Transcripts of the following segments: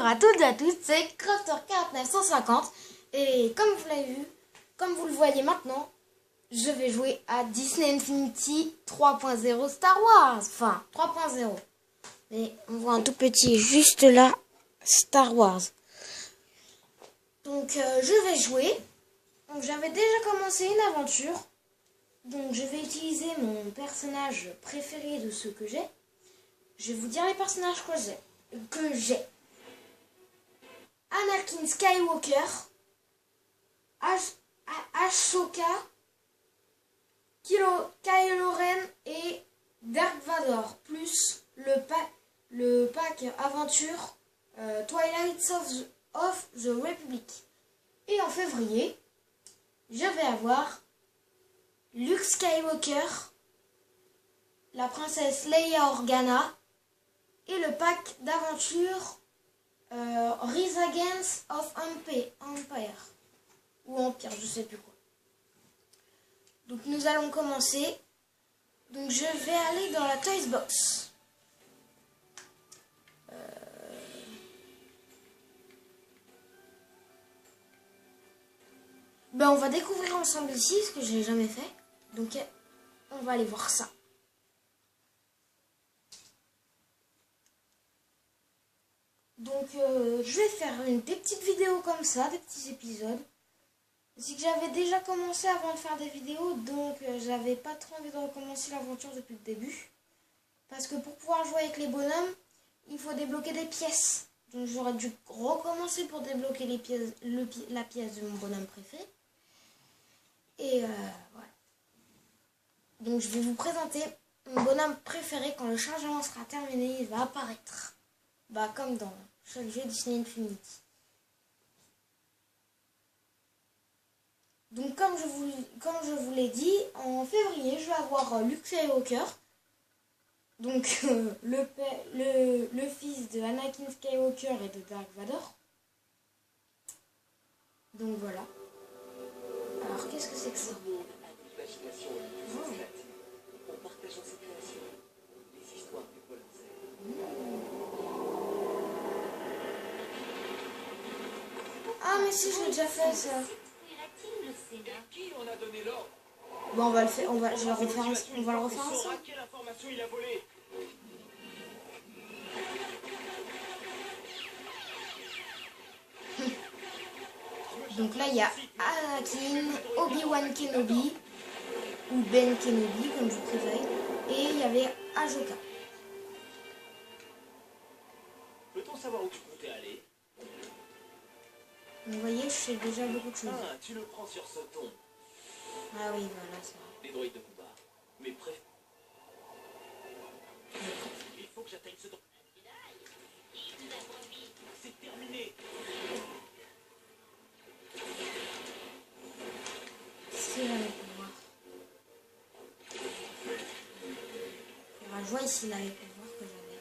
à toutes et à tous, c'est Crafter4950 et comme vous le voyez maintenant, je vais jouer à Disney Infinity 3.0 Star Wars, enfin 3.0. Mais on voit un tout petit juste là, Star Wars. Donc je vais jouer. Donc j'avais déjà commencé une aventure. Donc je vais utiliser mon personnage préféré de ceux que j'ai. Je vais vous dire les personnages que j'ai. Anakin Skywalker, Ahsoka, Kylo Ren et Dark Vador, plus le pack aventure Twilight of the Republic. Et en février, je vais avoir Luke Skywalker, la princesse Leia Organa et le pack d'aventure Rise of Empire ou Empire, je sais plus quoi. Donc nous allons commencer. Donc je vais aller dans la Toys Box. On va découvrir ensemble ici ce que j'ai jamais fait. Donc on va aller voir ça. Donc je vais faire des petites vidéos comme ça, des petits épisodes. C'est que j'avais déjà commencé avant de faire des vidéos, donc j'avais pas trop envie de recommencer l'aventure depuis le début. Parce que pour pouvoir jouer avec les bonhommes, il faut débloquer des pièces. Donc j'aurais dû recommencer pour débloquer les pièces, la pièce de mon bonhomme préféré. Et voilà. Donc je vais vous présenter mon bonhomme préféré. Quand le chargement sera terminé, il va apparaître. Comme dans chaque jeu Disney Infinity. Donc comme je vous l'ai dit, en février, je vais avoir Luke Skywalker. Donc le fils de Anakin Skywalker et de Dark Vador. Donc voilà. Alors qu'est-ce que c'est que ça? Ah mais si, je l'ai déjà fait ça. Bon, on va le faire, on va le refaire ensemble. Donc là, il y a Anakin, Obi-Wan Kenobi, ou Ben Kenobi, comme vous préférez, et il y avait Ahsoka. Peut-on savoir où tu comptais aller? Vous voyez, je sais déjà beaucoup de choses. Ah, tu le prends sur ce ton. Ah oui, voilà, ça. Les droïdes de combat. Mais bref. Il faut que j'atteigne ce ton. C'est terminé. Qu'est-ce qu'il va les pouvoirs? Il rajoute ici là les pouvoirs que j'avais.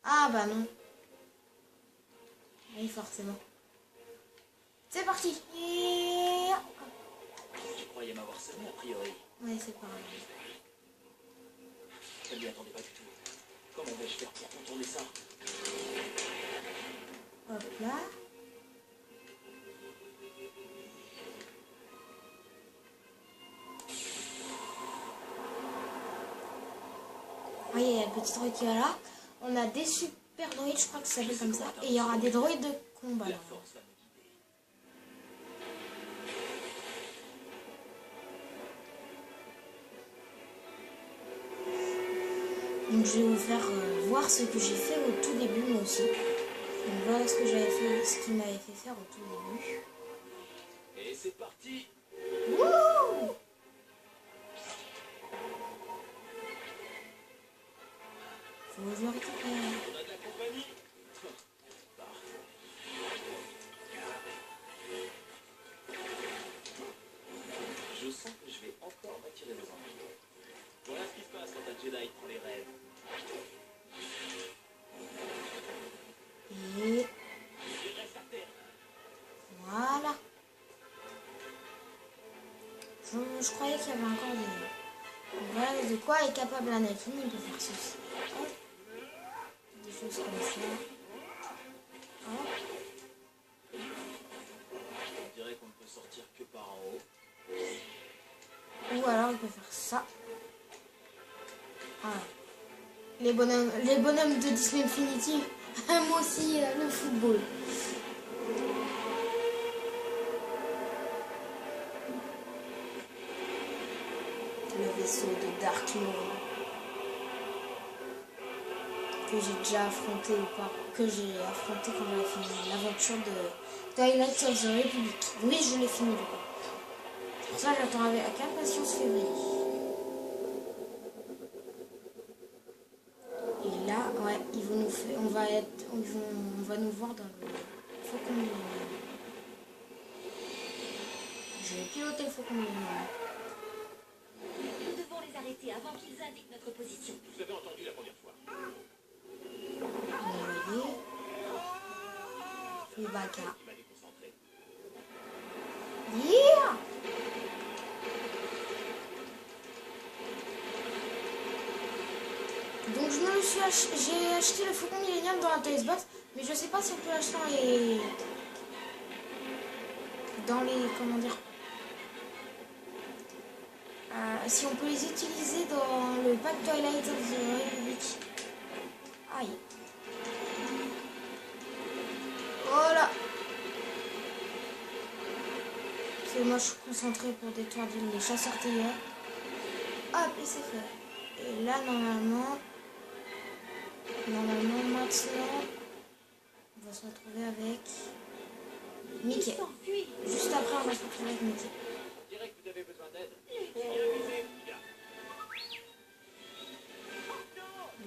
Ah bah non. Oui, forcément. C'est parti. Tu croyais m'avoir semé a priori. Oui, c'est pareil. Je ne m'y attendais pas du tout. Comment vais-je faire pour contourner ça? Hop là. Vous voyez, il y a le petit droïde qui est là. On a des super droïdes, je crois que ça s'appelle comme ça. Et il y aura des droïdes de combat. La force va me guider. Donc je vais vous faire voir ce que j'ai fait au tout début moi aussi. Donc voilà ce que j'avais fait, ce qu'il m'avait fait faire au tout début. Et c'est parti. Wouhou! Faut que je le récupère. On a de la compagnie. Parfait. Je sens que je vais encore m'attirer les ennuis. Voilà ce qui se passe quand un Jedi prend les rêves. Et Il reste à terre. voilà. Je croyais qu'il y avait encore des... Voilà de quoi est capable Anakin, il peut faire ceci. Hop. Des choses comme ça. sortir que par en haut. Ou alors il peut faire ça. Ah. Les bonhommes de Disney Infinity aiment aussi le football. Le vaisseau de Dark Maul que j'ai déjà affronté ou pas, que j'ai affronté quand j'avais fini l'aventure de Twilight of the Republic. Oui, je l'ai fini du coup. Pour ça, j'attends avec impatience février. Et là, ouais, ils vont nous faire, on va nous voir dans le Faucon Millenium. Je vais piloter le Faucon Millenium. Nous devons les arrêter avant qu'ils indiquent notre position. Vous avez entendu la première fois. Vous voyez, le baca. Il m'a déconcentré. Yeah! Donc j'ai acheté le Faucon Millenium dans la Toys Box, mais je sais pas si on peut l'acheter dans les comment dire, si on peut les utiliser dans le pack Twilight of the Republic. Aïe. Voilà. C'est moi je suis concentré pour détruire les chasseurs-tailleurs. Hop, et c'est fait. Et là normalement maintenant, on va se retrouver avec Mickey. Juste après, on va se retrouver avec Mickey. On dirait que vous avez besoin d'aide.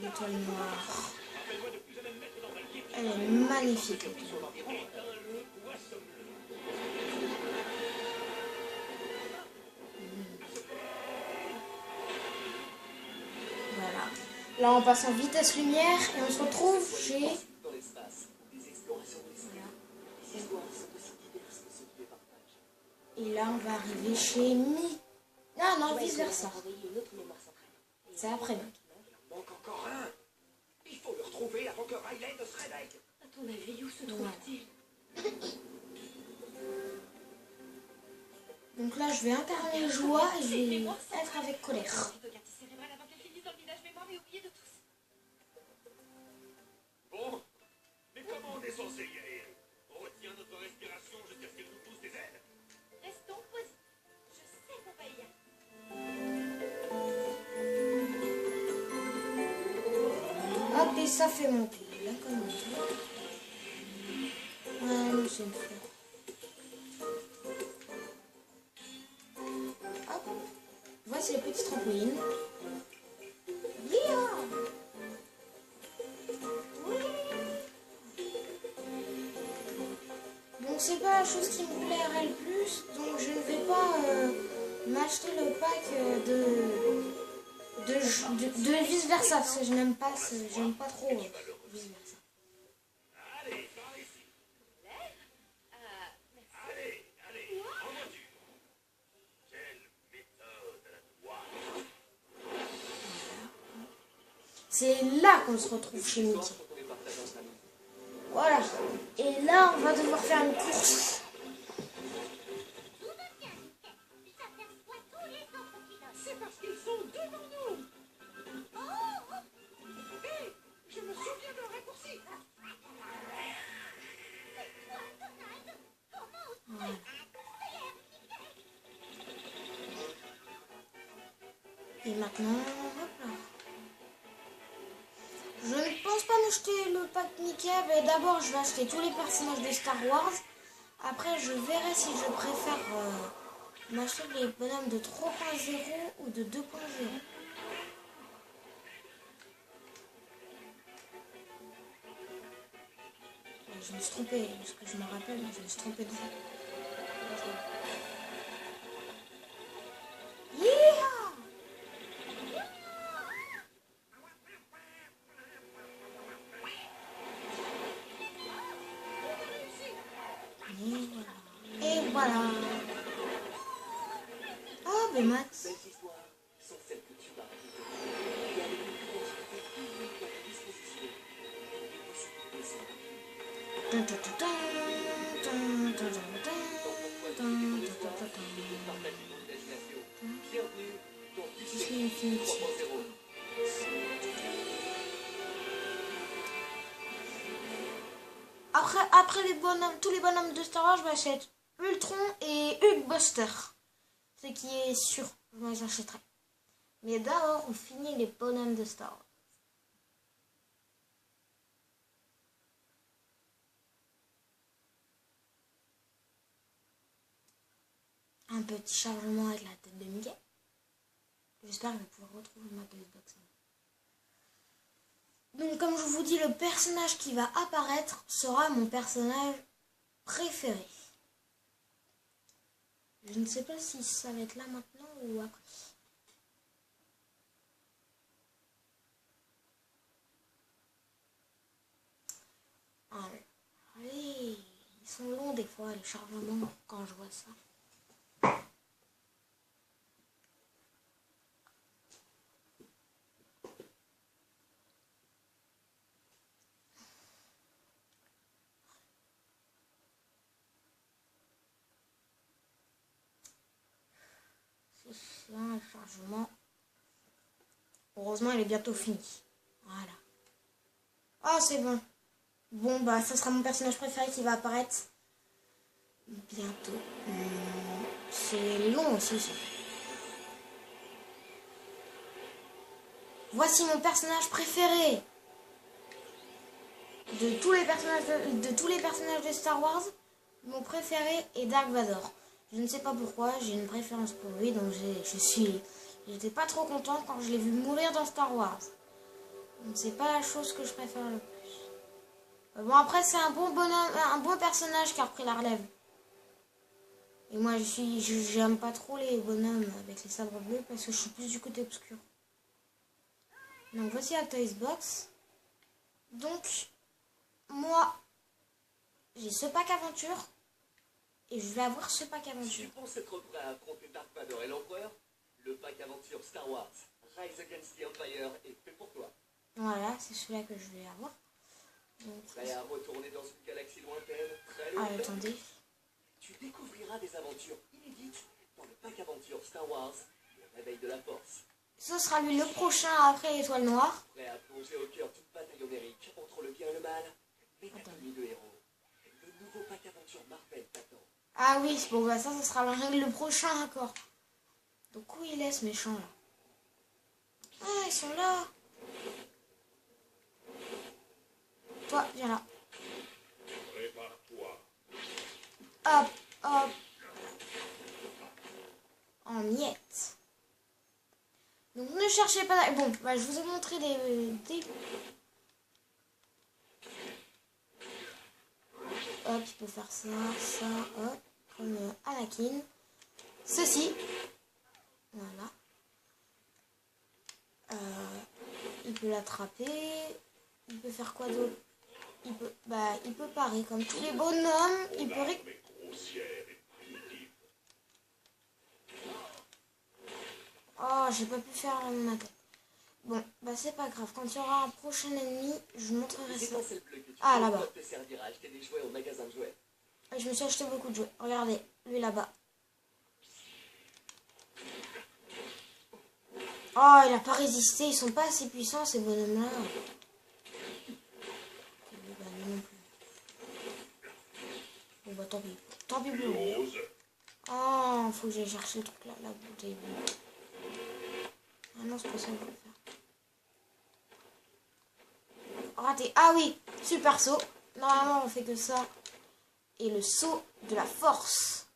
L'étoile noire. Rappelle-moi de plus jamais me mettre dans un kit. Elle est magnifique. L'étoile. Voilà. Là, on passe en vitesse lumière et on se retrouve chez... Dans l'espace, des explorations de l'espace. Des histoires sont aussi diverses que ceux qui les partagent. Et là, on va arriver chez Mi. Ah non, vice versa. C'est après. Il en manque encore un. Il faut le retrouver avant que Riley ne se réveille. À ton avis, où se trouve-t-il? Donc là, je vais incarner joie et je vais être avec colère. Bon, mais comment on est censé y aller? On retient notre respiration jusqu'à ce qu'elle nous pousse des ailes. Restons positifs. Je sais qu'on va y aller. Hop, et ça fait monter. Là, comme on dit. Ouais, nous, c'est une fleur. Hop. Voici les petites trampolines. Yeah! Donc c'est pas la chose qui me plairait le plus, donc je ne vais pas m'acheter le pack de vice versa, parce que je n'aime pas, j'aime pas trop vice versa. Allez, par ici. Allez, en voiture. Quelle méthode à la droite. C'est là qu'on se retrouve chez Mickey. Voilà. Et là, on va devoir faire une course. C'est parce qu'ils sont devant nous. Oh! Hé, je me souviens d'un raccourci. Voilà. Et maintenant, hop là. Je ne pense pas m'acheter le pack Mickey, mais d'abord je vais acheter tous les personnages de Star Wars. Après je verrai si je préfère m'acheter les bonhommes de 3.0 ou de 2.0. Je me suis trompée, parce que je me rappelle, je me suis trompée de vous. Yeah! Et voilà. Ah, ben Max. Ces histoires sont celles que tu vas raconter. Et avec une créativité unique à ta disposition. Et possibilités sans limite. Dun, dun, dun, dun, dun, dun, dun, dun. Disney Infinity. 3.0. Après les bonhommes, tous les bonhommes de Star Wars, je m'achète Ultron et Hulkbuster. Ce qui est sûr, je les achèterai. Mais d'abord, on finit les bonhommes de Star Wars. Un petit chargement avec la tête de Mickey. J'espère que je vais pouvoir retrouver ma Xbox. Donc comme je vous dis, le personnage qui va apparaître sera mon personnage préféré. Je ne sais pas si ça va être là maintenant ou après. Allez, ils sont longs des fois les chargements quand je vois ça. C'est un chargement. Heureusement, il est bientôt fini. Voilà. Ah, c'est bon. Bon, bah, ça sera mon personnage préféré qui va apparaître bientôt. C'est long aussi, ça. Voici mon personnage préféré. De tous les personnages de Star Wars, mon préféré est Dark Vador. Je ne sais pas pourquoi, j'ai une préférence pour lui, donc j'étais pas trop content quand je l'ai vu mourir dans Star Wars. Donc c'est pas la chose que je préfère le plus. Bon, après c'est un bon personnage qui a repris la relève. Et moi j'aime pas trop les bonhommes avec les sabres bleus parce que je suis plus du côté obscur. Donc voici la Toys Box. Donc moi j'ai ce pack aventure. Et je vais avoir ce pack aventure. Si tu penses être prêt à affronter Dark Vador et l'Empereur, le pack aventure Star Wars Rise Against the Empire est fait pour toi. Voilà, c'est celui-là que je vais avoir. Donc, prêt à retourner dans une galaxie lointaine, très ah, lointaine. attendez. Tu découvriras des aventures inédites dans le pack aventure Star Wars, le réveil de la Force. Ce sera lui le prochain après l'Étoile Noire. Prêt à plonger au cœur d'une bataille homérique entre le bien et le mal, Mégatomie de héros. Le nouveau pack aventure Marvel t'attend. Ah oui, bon bah ça sera le prochain encore. Donc où il est ce méchant là? Ah, ils sont là. Toi, viens là. Prépare-toi. Hop, hop. En miettes. Donc ne cherchez pas... Bon, bah, je vous ai montré des... Hop, il peut faire ça, ça, hop. Comme Anakin. Ceci. Voilà. Il peut l'attraper. Il peut faire quoi d'autre? Il peut parer comme tous les bonhommes. Il peut... Oh, j'ai pas pu faire ma tête. Bon, bah c'est pas grave. Quand il y aura un prochain ennemi, je vous montrerai ça. Ah, là-bas. te servira à acheter des jouets au magasin de jouets. Je me suis acheté beaucoup de jouets. Regardez, lui là-bas. Oh, il a pas résisté. Ils sont pas assez puissants, ces bonhommes-là. Bah, non plus. Bon, bah tant pis. Tant pis pour lui. Oh, faut que j'aille chercher le truc là, la bouteille bleue. Ah non, c'est pas ça que je vais faire. Raté. Ah oui, super saut. Normalement, on fait que ça. Et le saut de la force.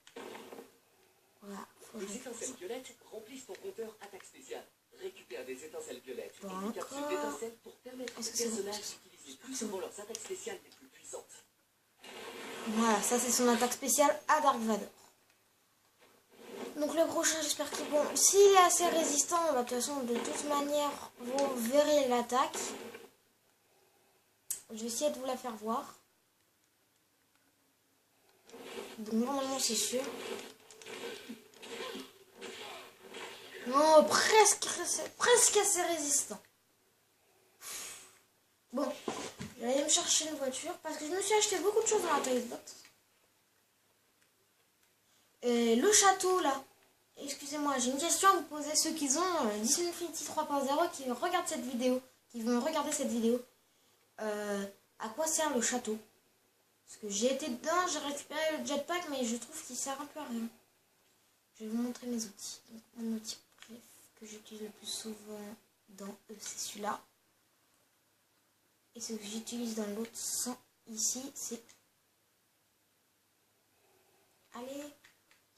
Voilà. Faut que Les je étincelles violettes remplissent ton compteur attaque spéciale. Récupère des étincelles violettes Pas et des capsules encore. d'étincelles pour permettre aux Est-ce que c'est bon? personnages d'utiliser plus souvent leurs attaques spéciales les plus puissantes. Voilà, ça c'est son attaque spéciale à Dark Vador. Donc le prochain, j'espère qu'il est bon. S'il est assez résistant, bah, de toute façon, de toute manière, vous verrez l'attaque. Je vais essayer de vous la faire voir. Donc normalement c'est sûr. Non, presque assez résistant. Bon, je vais aller me chercher une voiture parce que je me suis acheté beaucoup de choses dans la Toys Box. Et le château là, excusez-moi, j'ai une question à vous poser. Ceux qui ont Disney Infinity 3.0 qui regardent cette vidéo, qui vont regarder cette vidéo, à quoi sert le château? Parce que j'ai été dedans, j'ai récupéré le jetpack, mais je trouve qu'il sert un peu à rien. Je vais vous montrer mes outils. Donc, mon outil que j'utilise le plus souvent dans c'est celui-là. Et ce que j'utilise dans l'autre sans ici, c'est... Allez,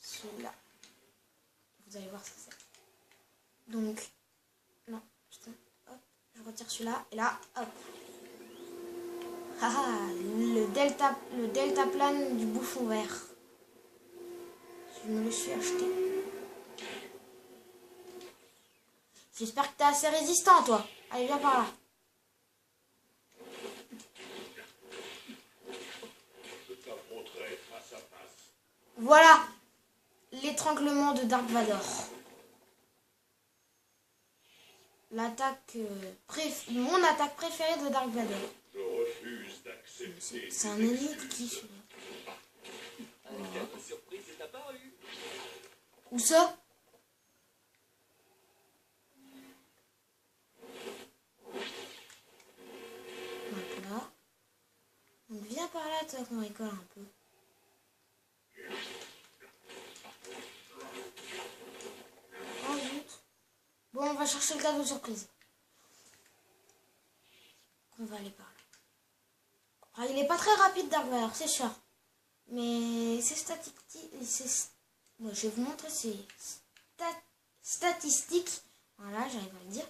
celui-là. Vous allez voir ce que c'est. Donc, non, putain, hop, je retire celui-là, et là, hop. Haha, le deltaplane du bouffon vert. Je me le suis acheté. J'espère que t'es assez résistant, toi. Allez, viens par là. Voilà l'étranglement de Dark Vador. L'attaque mon attaque préférée de Dark Vador. Je refuse d'accepter. C'est un ennemi de qui celui-là? La surprise est apparue. Où ça? Hop là. Donc viens par là, toi, qu'on rigole un peu. Oh zut. Bon, on va chercher le cadeau surprise. On va aller par là. Ah, il est pas très rapide, Dark Vador, c'est sûr. Mais c'est statique. Moi, je vais vous montrer ces statistiques. Voilà, j'arrive à le dire.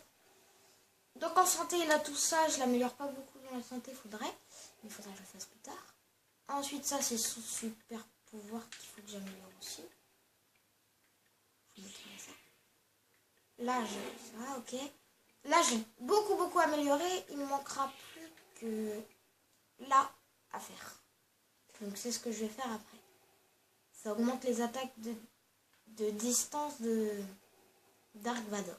Donc en santé, il a tout ça. Je l'améliore pas beaucoup dans la santé, faudrait. Mais il faudra que je le fasse plus tard. Ensuite, ça, c'est son super pouvoir qu'il faut que j'améliore aussi. Je vais montrer ça. Là, j'ai ça, ok. Là, j'ai beaucoup amélioré. Il me manquera plus que là à faire. Donc c'est ce que je vais faire après. Ça augmente les attaques de distance de Dark Vador.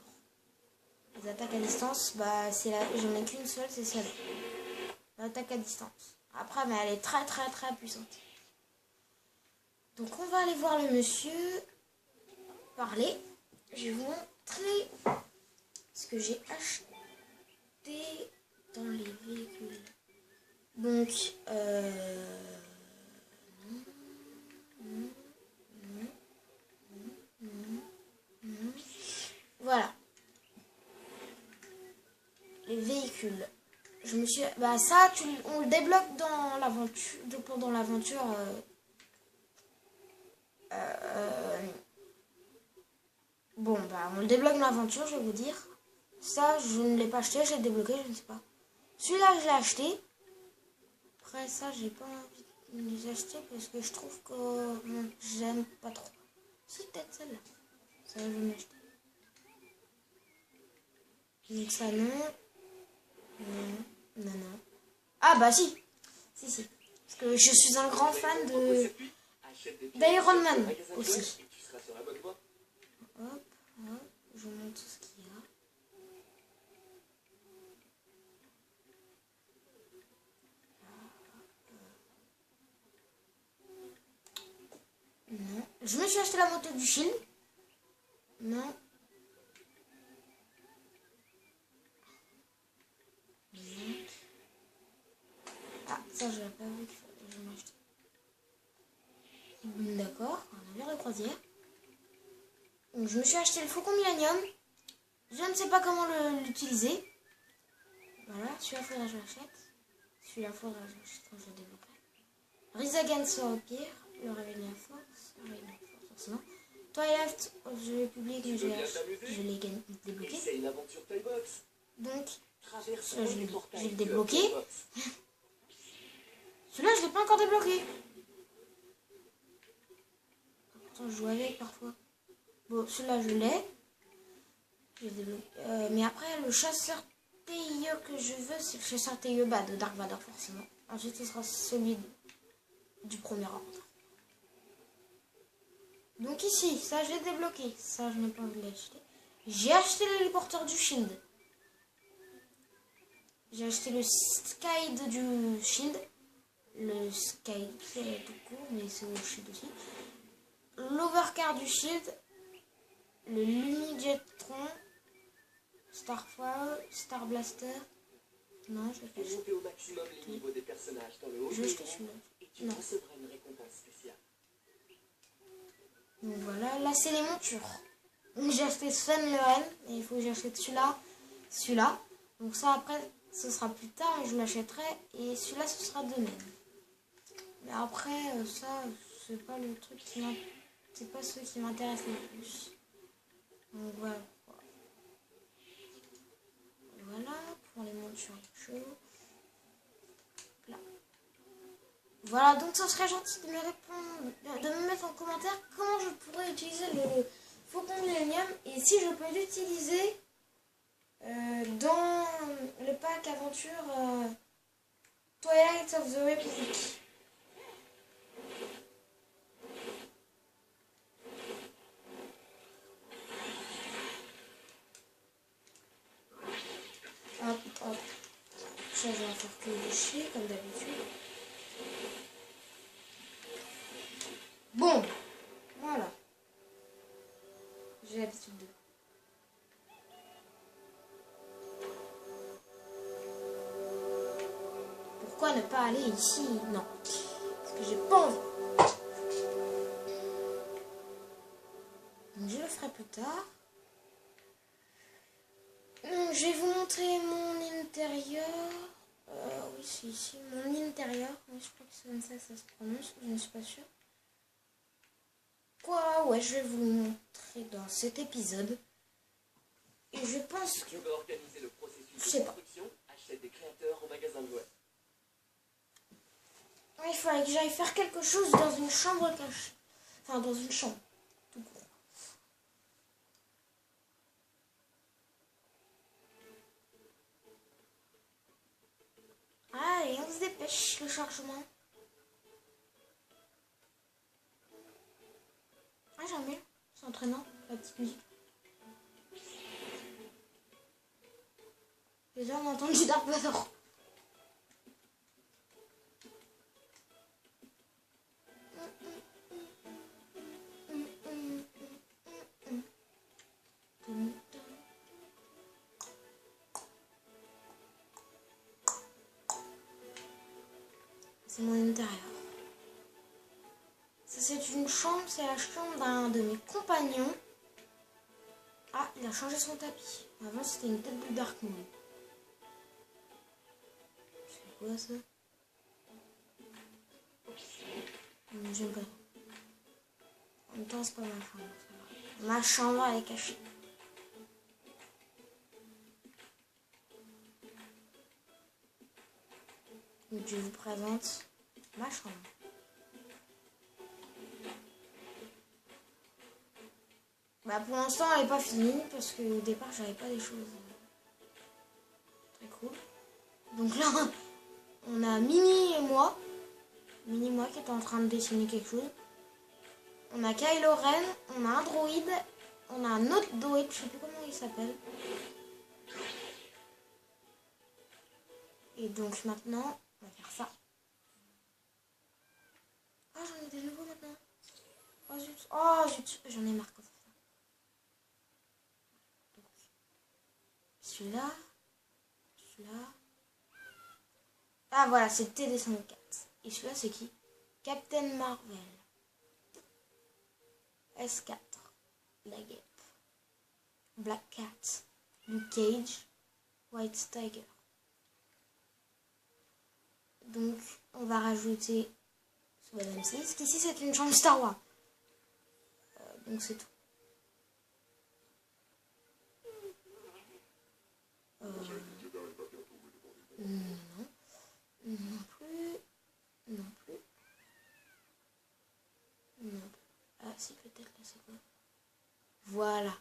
Les attaques à distance, bah c'est là, j'en ai qu'une seule, c'est celle-là. L'attaque à distance. Après, mais elle est très puissante. Donc on va aller voir le monsieur parler. Je vais vous montrer ce que j'ai acheté dans les véhicules. Donc, voilà. Les véhicules. Je me suis... Bah ça, on le débloque dans l'aventure. Pendant l'aventure. Bon, bah on le débloque dans l'aventure, je vais vous dire. Ça, je ne l'ai pas acheté, je l'ai débloqué, je ne sais pas. Celui-là, je l'ai acheté. Après ça, j'ai pas envie de les acheter parce que je trouve que j'aime pas trop. C'est peut-être celle-là. Ça, je vais m'acheter. Donc ça, non. Non. Ah bah si. Si. Parce que je suis un grand fan d'Iron Man aussi. Hop, je vous montre ce qu'il y a. Non. Je me suis acheté la moto du Shield. Non. Ah, ça, je l'ai pas vu. Je vais m'acheter. D'accord, un navire de croisière. Donc, je me suis acheté le Faucon Millennium. Je ne sais pas comment l'utiliser. Voilà, celui-là, faudra que je l'achète. Celui-là, faudra que je l'achète quand je le débloquerai. Rizagan sort au pire. Le réveil de la force. Le réveil de la force, forcément. Twilight of the Republic, je l'ai débloqué. C'est une aventure Toybox. Donc, celui-là, je vais le débloquer. Celui-là, je ne l'ai pas encore débloqué. Pourtant, je joue avec parfois. Bon, celui-là, je l'ai. Mais après, le chasseur TIE que je veux, c'est le chasseur TIE de Dark Vador, forcément. Ensuite, ce sera celui du premier ordre. Donc ici, ça, je l'ai débloqué. Ça, je n'ai pas envie de l'acheter. J'ai acheté l'héliporteur du Shield. J'ai acheté le Skyd du Shield. Le Skyd, c'est tout court, mais c'est au Shield aussi. L'Overcar du Shield. le Lumijetron, Starfall, Star Blaster. Non, je Fais l'ai monter au maximum les niveaux des personnages dans le haut Je de jeté l'écran celui-là. et tu Non. recevras une récompense spéciale. Donc voilà, là c'est les montures. Donc j'ai acheté Sven le N, et il faut que j'achète celui-là. Donc ça après, ce sera plus tard et je l'achèterai. Et celui-là, ce sera de même. Mais après, ça, c'est pas le truc qui m'intéresse. C'est pas ceux qui m'intéressent le plus. Donc voilà. Voilà, pour les montures chaudes. Là. Voilà, donc ça serait gentil de me répondre, de me mettre en commentaire comment je pourrais utiliser le Faucon Millennium et si je peux l'utiliser dans le pack aventure Twilight of the Republic. Hop, hop. Ça, je vais en faire que le chier, comme d'habitude. Bon, voilà. J'ai l'habitude de. Pourquoi ne pas aller ici? Non. Parce que j'ai pas envie. Donc je le ferai plus tard. Donc, je vais vous montrer mon intérieur. Oui, c'est ici. Mon intérieur. Oui, je crois que c'est comme ça que ça se prononce. Je ne suis pas sûre. Quoi? Ouais, je vais vous le montrer dans cet épisode. Et je pense que... Tu veux organiser le processus Je de sais pas. construction? Achète des créateurs au magasin de jouets. Il fallait que j'aille faire quelque chose dans une chambre cachée. Enfin, dans une chambre. Tout court. Allez, on se dépêche, le chargement. Ah, j'aime bien. C'est entraînant, la petite musique. Déjà, on entend du Dark Vador. C'est mon intérieur. Ça, c'est une chambre, c'est la chambre d'un de mes compagnons. Ah, il a changé son tapis. Avant, c'était une tête de Dark Moon. C'est quoi ça? J'aime pas. En même temps, c'est pas ma chambre. Ça va. Ma chambre, elle est cachée. Donc, je vous présente ma chambre. Bah, pour l'instant, elle n'est pas finie parce qu'au départ, j'avais pas des choses très cool. Donc là, on a Mini et moi. Mini et moi qui est en train de dessiner quelque chose. On a Kylo Ren, on a un droïde, on a un autre droïde, je sais plus comment il s'appelle. Et donc maintenant, on va faire ça. Ah, j'en ai des nouveaux maintenant. Oh zut, j'en ai marre quand ça. Celui-là. Ah voilà, c'est TD104. Et celui-là, c'est qui? Captain Marvel. S4. La Guêpe. Black Cat. Luke Cage. White Tiger. Donc, on va rajouter ce Madame 6. Qu'ici, c'est une chambre Star Wars. Donc, c'est tout. Non. Non plus. Non plus. Non plus. Ah, si, peut-être là, c'est quoi? Voilà.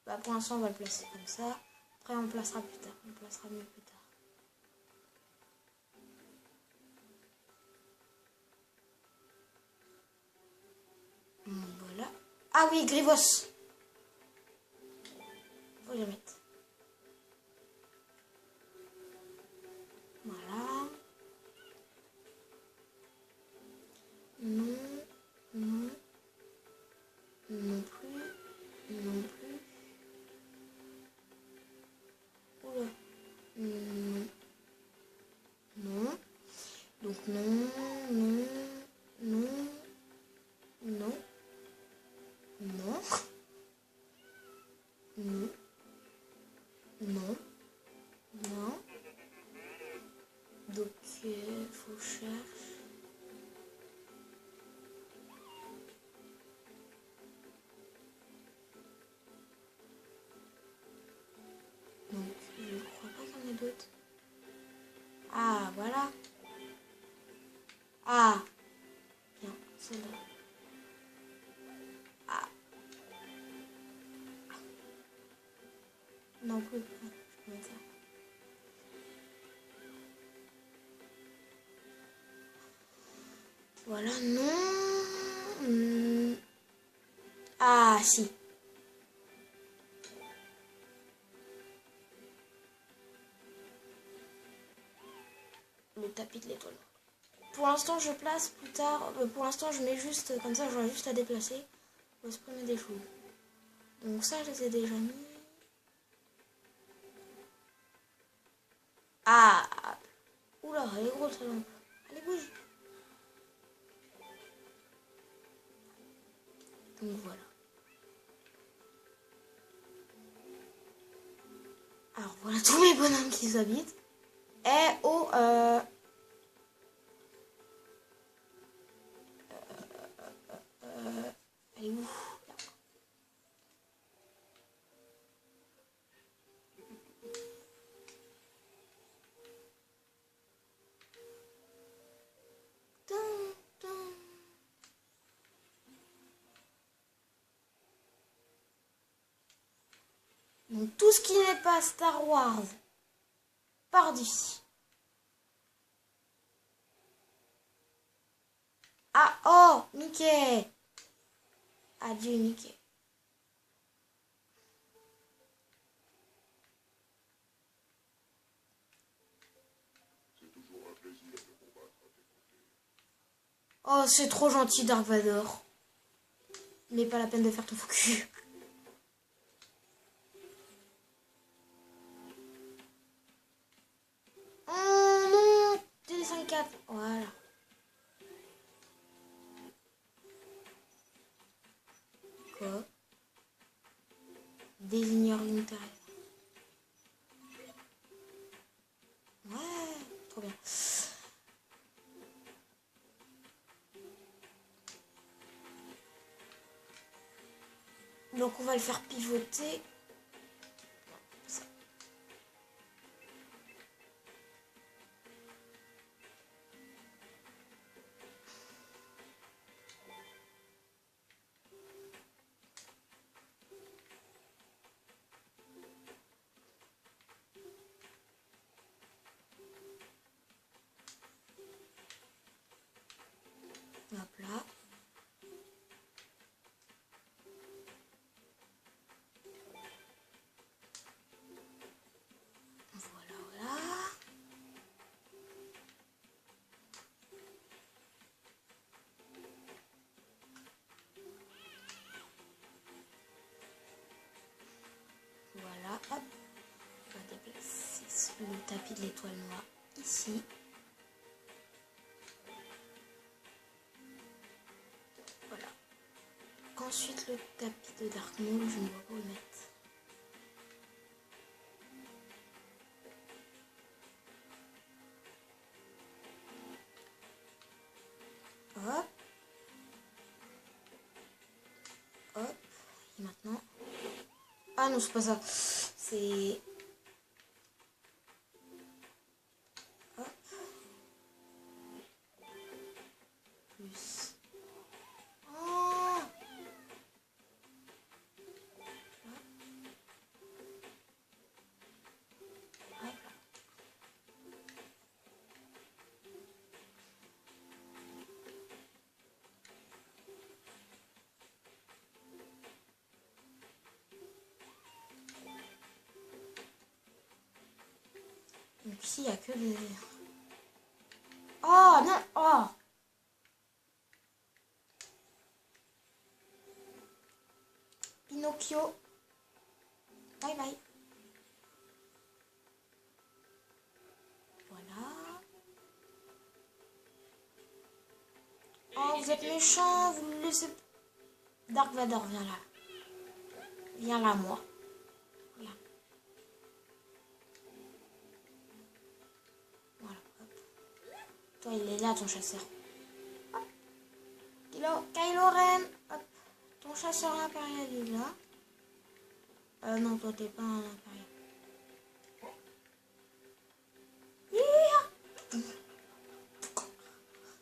Bah, pour l'instant, on va le placer comme ça. Après, on le placera plus tard. On le placera mieux plus tard. Voilà. Ah oui, Grivos. Faut le mettre. Voilà. Non. Non. Non plus. Non plus. Oula. Non. Non. Donc non, non, non, non, non, non, non, non. Donc faut chercher. Donc je crois pas qu'il y en ait d'autres. Ah voilà. Ah bien, celle-là. Ah non plus. Ah, je peux mettre ça. Voilà, non. Ah si. Le tapis de l'étoile. Pour l'instant, je place plus tard. Pour l'instant, je mets juste comme ça, j'aurai juste à déplacer pour supprimer des choses. Donc, ça, je les ai déjà mis. Ah! Oula, elle est grosse, la lampe. Allez, bouge! Donc, voilà. Alors, voilà tous mes bonhommes qui habitent. Et au. Elle est où? Là. Tum, tum. Donc, tout ce qui n'est pas Star Wars part d'ici. Ah, oh, Mickey! Adieu, Mickey. Oh, c'est trop gentil, Dark Vador. Mais pas la peine de faire ton faux cul. Oh non, TD54. Voilà. Quoi? Désigneur unitaire. Ouais, trop bien. Donc on va le faire pivoter. Ça. Hop là. Voilà, voilà. Voilà, hop. On va déplacer le tapis de l'étoile noire ici. Voilà. Ensuite, le tapis de Dark Maul, je ne vois pas où le mettre. Hop. Hop. Et maintenant. Ah non, c'est pas ça. C'est. Hop. Plus. Oh. Hop. Donc ici, il n'y a que des... Oh non! Oh! Pinocchio. Bye bye. Voilà. Oh, vous êtes méchant, vous le laissez... Dark Vador, viens là. Viens là, moi. Voilà. Voilà, hop. Toi, il est là, ton chasseur. Hop. Kylo Ren. Hop. Ton chasseur impérial, il est là. Non, toi, t'es pas un impérial.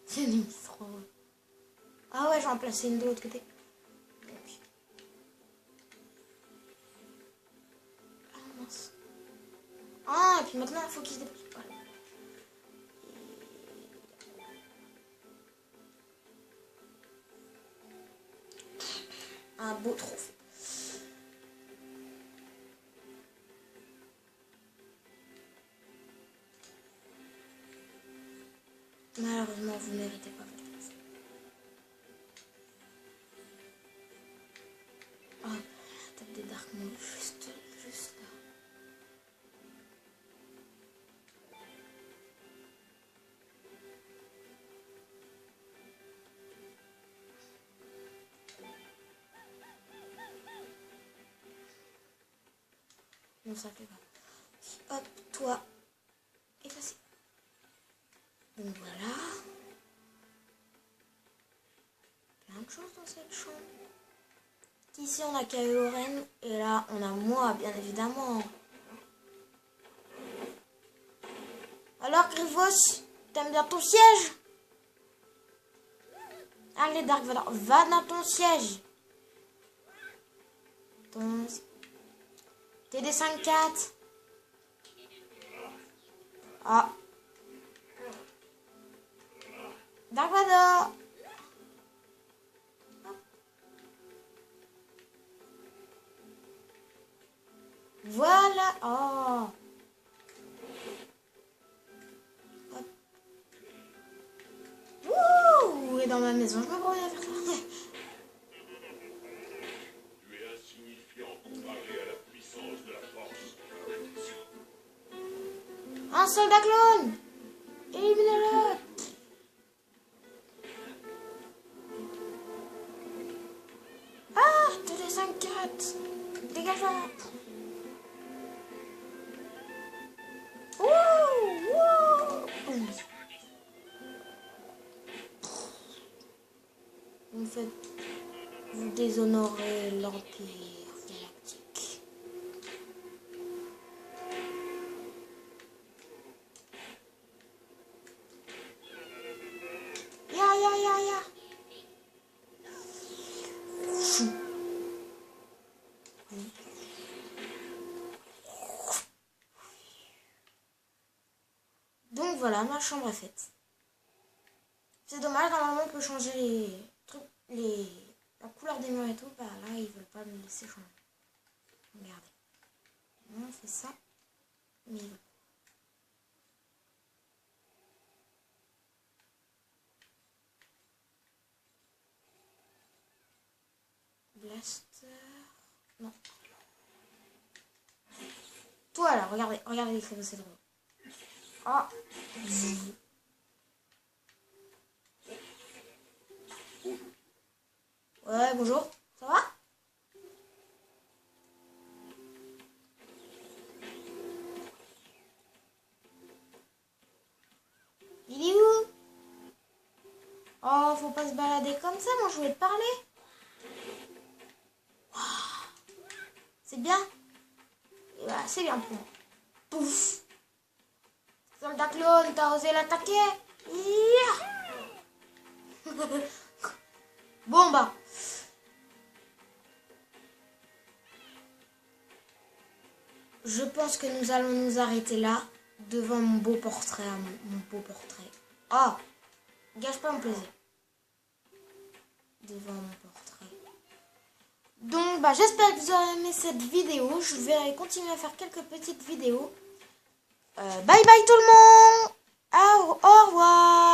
C'est limite trop. Ah ouais, j'en placer une de l'autre côté. Ah mince. Ah, et puis maintenant, il faut qu'il se dépose. Voilà. Un beau trophée. Malheureusement, vous ne méritez pas votre place. Oh, la tête des Dark Maul, juste là. Non, ça fait pas. Hop, toi, effacé. Donc voilà. Plein de choses dans cette chambre. Ici on a Kylo Ren et là on a moi bien évidemment. Alors Grievous, t'aimes bien ton siège? Allez Dark Vador, va dans ton siège. Ton... TD54. Ah. Dark Vador. Voilà. Oh. Hop. Wouh. Et dans ma maison, je me promène à faire ça. Tu es insignifiant comparé à la puissance de la force. Un soldat clone. Éliminez-le. Ah, TD54. Dégage-moi. En fait, vous déshonorez l'Empire galactique. Ya. Donc voilà, ma chambre est faite. C'est dommage, normalement on peut changer les trucs, la couleur des murs et tout. Bah là, ils veulent pas me laisser changer. Regardez. On fait ça. Mais ils veulent pas. Blaster. Non. Toi là, regardez les créneaux, c'est drôle. Ah. Ouais, bonjour. Ça va? Il est où? Oh, faut pas se balader comme ça, moi je voulais te parler. C'est bien? Voilà, c'est bien pour moi. Pouf! Soldat clone, t'as osé l'attaquer? Bon bah. Je pense que nous allons nous arrêter là, devant mon beau portrait. Mon beau portrait. Oh! Gâche pas mon plaisir. Devant mon portrait. Donc bah j'espère que vous aurez aimé cette vidéo. Je vais continuer à faire quelques petites vidéos. Bye bye tout le monde. Au revoir.